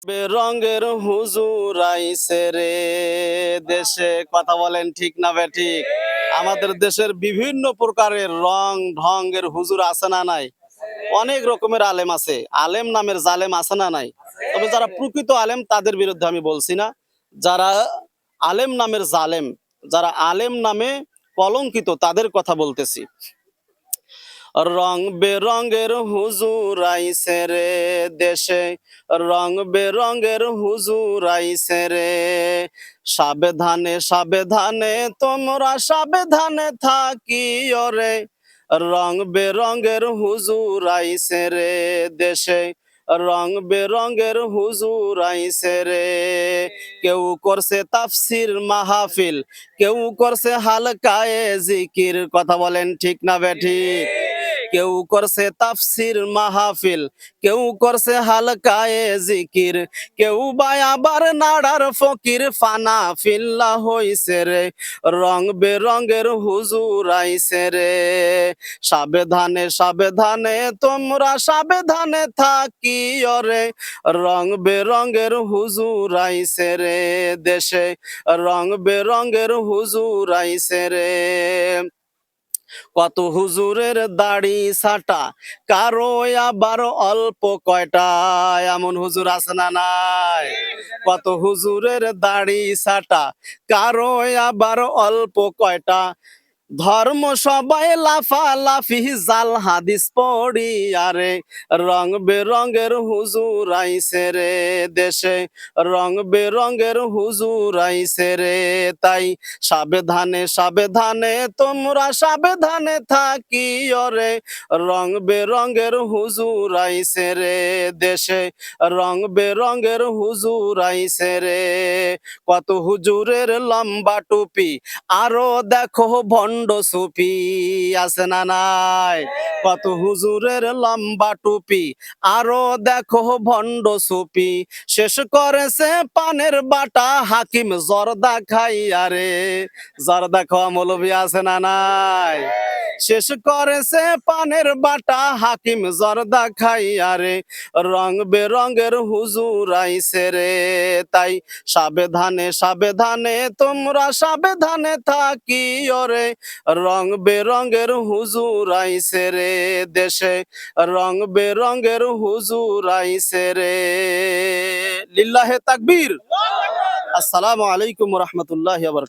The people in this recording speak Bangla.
বেরঙের হুজুর আইছে রে দেশে, কথা বলেন ঠিক না বেঠিক? আমাদের দেশের বিভিন্ন প্রকারের রং ঢঙ্গের হুজুর আছে না নাই? অনেক রকমের আলেম আছে, আলেম নামের জালেম আছে না নাই? তবে যারা প্রকৃত আলেম তাদের বিরুদ্ধে আমি বলছি না। যারা আলেম নামের জালেম, যারা আলেম নামে কলঙ্কিত তাদের কথা বলতেছি। রং বেরঙের হুজুর আইছে রে দেশে, রং বেরঙের হুজুর আইছে রে। সাবধানে সাবধানে তোমরা সাবধানে থাকিও রে, রং বেরঙের হুজুর আইছে রে দেশে, রং বেরঙের হুজুর আইছে রে। কেউ করছে তাফসির মাহফিল, কেউ করছে হালকায়ে জিকির, কথা বলেন ঠিক না বেঠিক? কেউ করছে তাফসির মাহফিল, কেউ করছে হালকায়ে জিকির, কেউ বা আবার নাড়ার ফকির, ফানা ফিল্লা হইছে রে, রং বেরঙের হুজুর আইছে রে। সাবধানে সাবধানে তোমরা সাবধানে থাকিও রে, রং বেরঙের হুজুর আইছে রে দেশে, রং বেরঙের হুজুর আইছে রে। কত হুজুরের দাড়ি ছাটা, কারো আবার অল্প কয়টা, এমন হুজুর আছে না নাই? কত হুজুরের দাড়ি ছাটা, কারো আবার অল্প কয়টা, ধর্ম সবাই লাফালাফি জাল হাদিস পড়ি আরে, রং বেরঙের হুজুর আইছে রে দেশে, রং বেরঙের হুজুর আইছে রে। তাই সাবধানে সাবধানে তোমরা সাবধানে থাকিও রে, রং বেরঙের হুজুর আইছে রে দেশে, রং বেরঙের হুজুর আইছে রে। কত হুজুরের লম্বা টুপি, আরো দেখো ভণ্ড সুফি, আছে না নাই? কত হুজুরের লম্বা টুপি, আরো দেখো ভণ্ড সুফি, শেষ করেছে পানের বাটা হাকিম জর্দা খাইয়া রে, জর্দা খাওয়া মৌলভী আছে না নাই? শেষ করেছে পানের বাটা হাকিম জর্দা খাইয়া রে, রং বেরঙের হুজুর আইছে রে। তাই সাবধানে সাবধানে তোমরা সাবধানে থাকিও রে, রং বেরঙের হুজুর আইছে রে দেশে, রং বেরঙের হুজুর আইছে রে। লিল্লাহে তাকবীর। আসসালামু আলাইকুম ওয়া রাহমাতুল্লাহি ওয়া বারাকাতুহু।